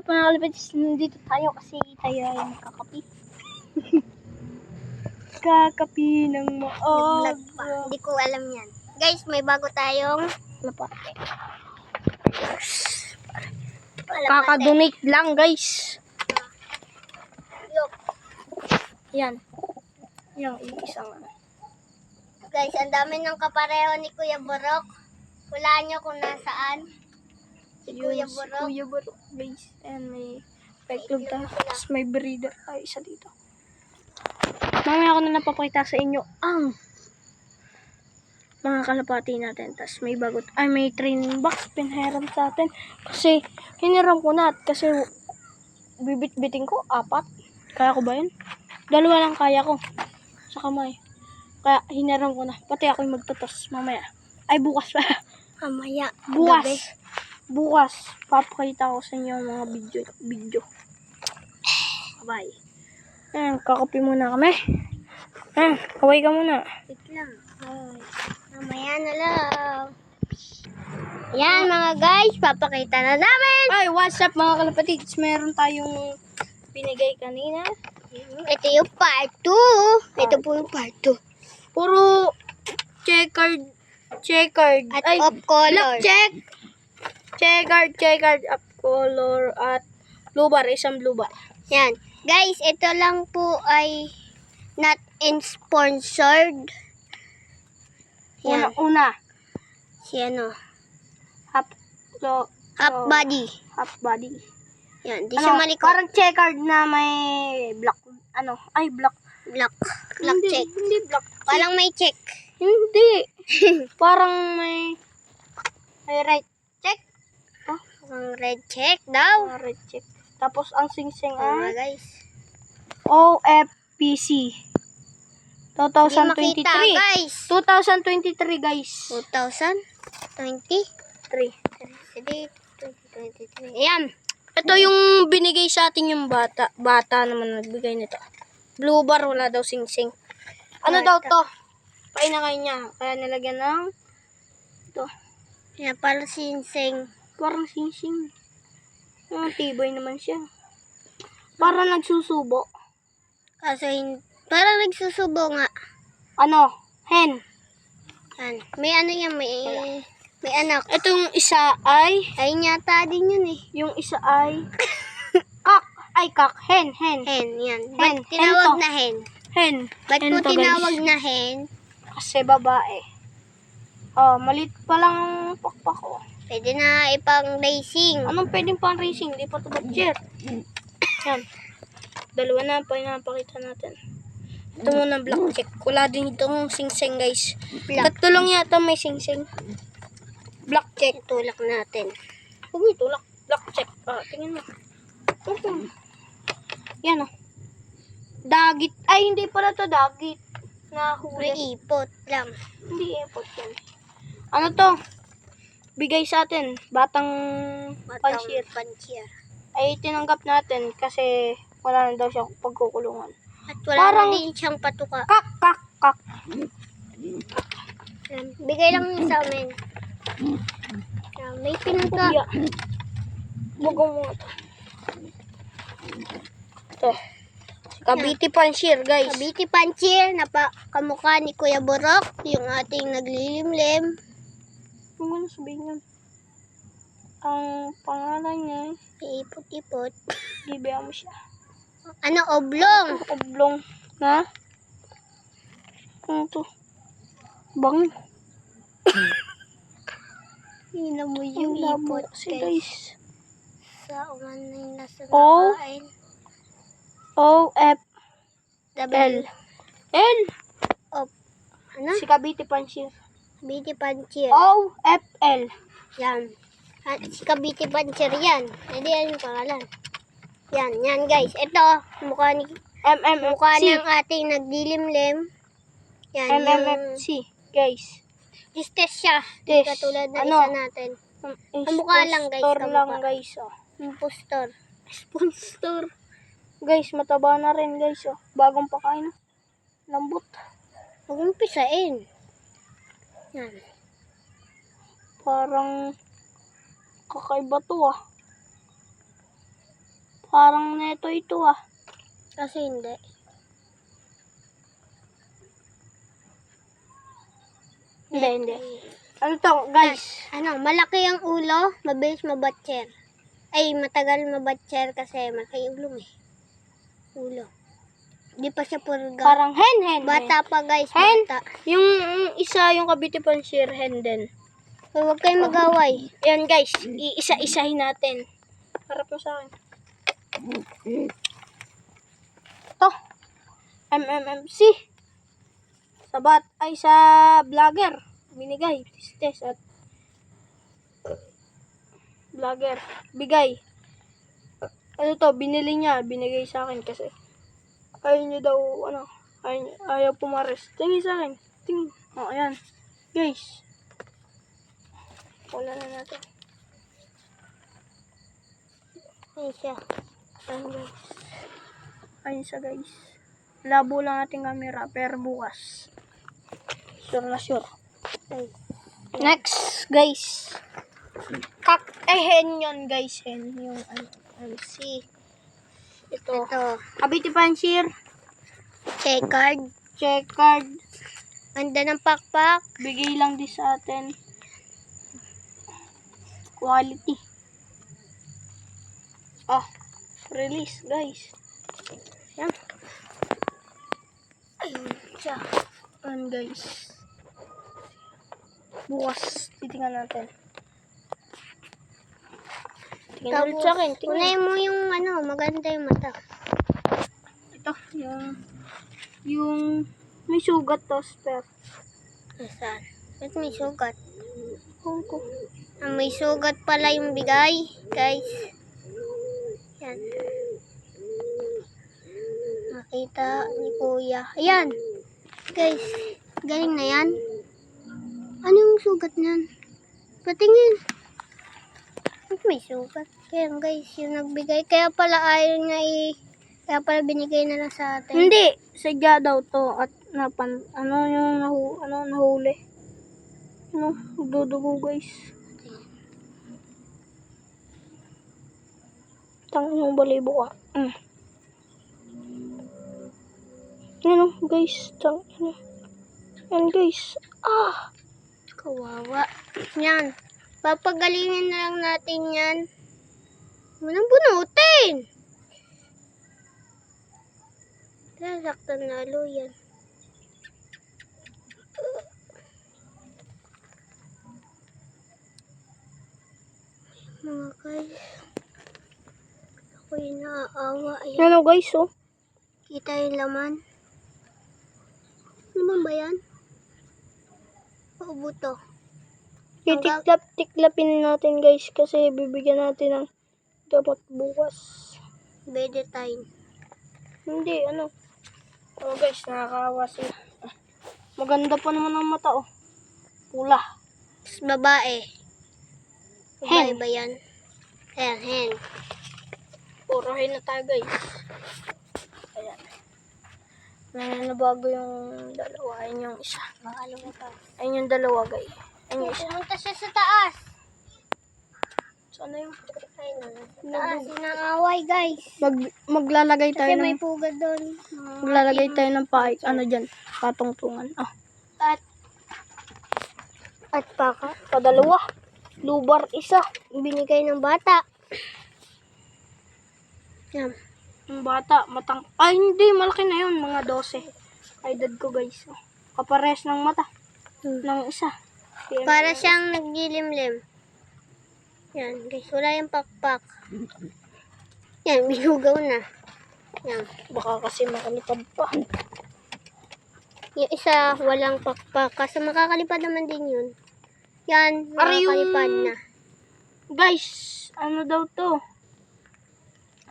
Mga kalapatis, nandito tayo kasi tayo ay makakapi. Kakapi ng Vlog pa. maaga. Hindi ko alam yan. Guys, may bago tayong Kalapate. kalapate. Kaka-donate lang guys. Look. Yan. Yung isang Guys, ang dami ng kapareho ni Kuya Borok. Hulaan nyo kung nasaan. Si Kuya si Borok. Kuya Borok guys. And may backlog tayo. Tapos may breeder tayo isa dito. Mamaya ko na napapakita sa inyo ang mga kalapati natin. Tapos may bagot. Ay, may training box. Pinhiram sa atin. Kasi hiniram ko na. Kasi bibit-biting ko. 4. Kaya ko ba yun? 2 lang kaya ko. Sa kamay. Kaya hiniram ko na. Pati ako yung magtutos mamaya. Ay, bukas pa. Mamaya. Bukas. Gabi. Bukas. Papakita ko sa inyo ang mga video. Bye. Ayan, kakapi muna kami. Ayan, kaway ka muna. Wait lang. Mamaya na lang. Yan mga guys, papakita na namin. Ay, what's up mga kalapatids? Meron tayong binigay kanina. Ito yung part 2. Ito po yung part 2. Puro checkered. At Ay, of color. black check. Checkered up color at blue bar, isang blue bar. Yan. Guys, ito lang po ay not in sponsored. Yan. Una, Si ano? half Body. half body. Yan. Di siya malikot. Parang checkered na may black, black. Black Hindi, check. Hindi black. Parang may check. Hindi. Parang may red check. Ang red check daw. Red check. Tapos ang singsing Oh my ay guys. OFPC. Di 2023. makita guys. 2023 guys. 2023. 2023. Ayan. Ito yung binigay sa atin yung bata. Bata naman nagbigay nito. Blue bar, wala daw singsing. Ano daw to? Painakay niya. Kaya nilagyan ng ito. Yan para sinsing. Parang singsing. Tibay naman siya. Parang nagsusubo. Kaso parang nagsusubo nga. Ano? Hen. Yan. May ano yan, may anak. Itong isa ay, Ay yata din yun eh. yung isa ay, kak. Ay, kak. Hen. Hen, yan. Hen. Ba't tinawag Hen to. na hen? Hen. Ba't Hen po to, tinawag guys. na hen? Kasi babae. Oh, malit pa lang ang pakpak ko. Pwede na ipang racing. Anong pwedeng pang racing? Di pa ito budget. Yan. 2 na pa pinapakita natin. Ito muna black check. Wala din itong singsing guys. Black. 3 lang yata may singsing. Black check. Tulak natin. Huwag mo tulak. Black check. Tingnan mo. Yan o. Dagit. Ay, hindi pala to dagit. Nahuli. May ipot lang. Hindi ipot yan. Ano to? Bigay sa atin. Batang pansier. Pansier. Ay, tinanggap natin kasi wala na daw siya pagkukulungan. At wala Parang- na din siyang patuka. Kak. Yan. Bigay lang niya sa amin. Yan. May pinunta. Kuya. Bugong mo ito. Ito. Cavite Pansier, guys. Cavite Pansier na kamukha ni Kuya Borok. Yung ating naglilimlim. Huwag mo na sabihin yan. Ang pangalan niya, Ipot-ipot. gibehan mo siya. Ano? Oblong. Oblong na. Ano to? Bang. Hina mo Yung yung labo ipot, kasi guys. guys. Sa umanay na sa O? nakain. OFL. L. Ano? Si Cavite Pansier. Cavite Pansier. OFL. Yan. At si Cavite Pansier yan. Hindi yan yung pangalan. Yan guys. Ito, mukha MMFC. ng ating naglilimlim. Yan, yung MMFC. Guys. test siya. Test. Katulad na Ano? isa natin. Ang mukha lang, guys, Sponsor kamukha. lang guys. Oh. Impostor. Sponsor. Guys, mataba na rin guys. Oh. Bagong pakain. Lambot. Huwag mong pisain. Yan. Parang kakaiba to ah. Parang neto ito ah. Kasi hindi. Hindi. Ano to, guys? Malaki ang ulo, mabilis mabatcher. Ay, matagal mabatcher kasi malaki yung ulo eh. Ulo. Di pa siya purga. Parang hen. Bata pa guys, Hen? bata. Yung isa, yung Cavite Pansier, hen din. Huwag kayong mag-away. Yan guys, iisa-isahin natin. Harap mo sa akin. Ito. MMMC. Sabat ay sa vlogger. Binigay. Test at vlogger. Bigay. Ano to, binili niya. Binigay sa akin kasi. Ayaw niya daw, ayaw pumares. Tingin sa akin. Tingin. O, ayan. Guys. Wala na natin. Ayun siya. Ayan guys. Ayun siya guys. Labo lang ating camera pero bukas. Sure na sure. Ay. Next guys. Hen yun guys. Hen yung MC. Ito. Cavite Pansier. Checkered. Ganda ng pakpak. Bigay lang din sa atin. Quality. Release guys. Yan. Ayun siya. Ayan guys. Bukas titingnan natin. Tingnan ulit sa akin. Unay mo yung maganda yung mata. Ito. Yung may sugat to. Spare. Saan? Ba't may sugat? Ko. May sugat pala yung bigay, guys. Yan. Nakita ni Kuya. Ayan. Guys, galing na yan. Ano yung sugat niyan? Patingin. Ba't may sugat? Kaya guys, yung nagbigay. Kaya pala ayaw niya kaya pala binigay na lang sa atin. Hindi. Sadya daw to. At nahuli. Dudugo guys. Tangin yung balibo ka. Yan guys. Tangin. Yan guys. Kawawa. Yan. Papagalingin na lang natin yan. Manang bunutin. Sasaktan na yan. Mga guys. Ako'y naaawa. Ayan. Yan guys oh. Kita yung laman. Ano ba yan? O buto? Tiklapin natin guys kasi bibigyan natin ng dapat bukas. Bedtime. Hindi, guys, nakakawa sila. Maganda pa naman ang mata oh. Pula. Babae. Babae Hen. ba yan? Ayan, hen. Puro hen na tayo guys. Ayan. Nabago yung dalawa. Ayun yung isa. Baka lumabas. Ayun yung dalawa guys. Ayun yung isa. Pumunta siya sa taas. Sana yung Taas, sinangaway guys. maglalagay tayo Kasi may ng pugad doon. maglalagay tayo ng dyan, patungtungan. At paka. Padalawa. Lubar isa. Binigay ng bata. Yan. Yung bata, ay hindi, malaki na yun, mga 12. Ay dad ko guys. Kapares ng mata. Ng isa. Para siyang naglilimlim. Yan guys, wala yung pakpak. Yan, binugaw na. Yan. Baka kasi makalipad pa. Yung isa, walang pakpak. Kasi makakalipad naman din yun. Yan, makakalipad na. Guys, ano daw to?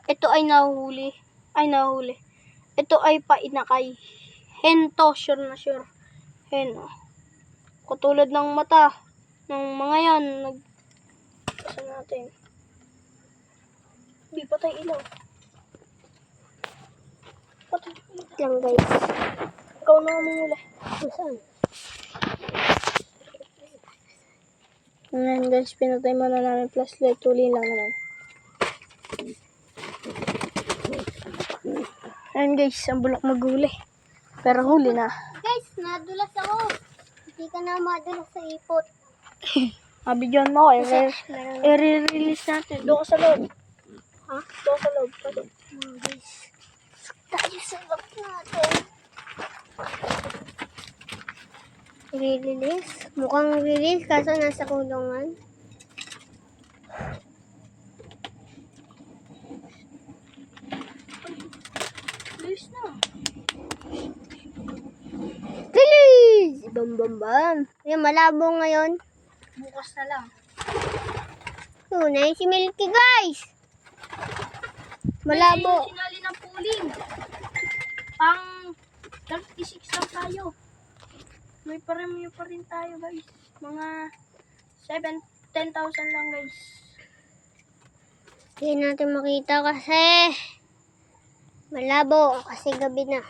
Ito ay nahuli. Ito ay painakay. Hen to, sure na sure. Hen, oh. Katulad ng mata ng mga yan. Kasi natin. Hindi patay ilaw. Patay ilaw. Yan guys. Ikaw na ang manguli. Saan? Ngayon guys, pinatay mo na namin flashlight. Tuli lang naman. Ayan guys, ang bulok maghuli. Pero huli na. Guys, nadulas ako. Hindi ka na madulas sa ipot. Mabidyoan mo ako. I-release natin. Doon ka sa loob. Ha? Doon ka sa loob. Pasok. Guys, tayo sa loob natin. Release? Mukhang release kaso nasa kulungan. Release na. Release! Bam bam bam. Yan, malabo ngayon. Bukas na lang. Tunay si Milky guys. Malabo. Ay, sinali ng pooling. Pang 36 lang tayo. May parami pa rin tayo guys. Mga 10,000 lang guys. Hindi natin makita kasi malabo kasi gabi na.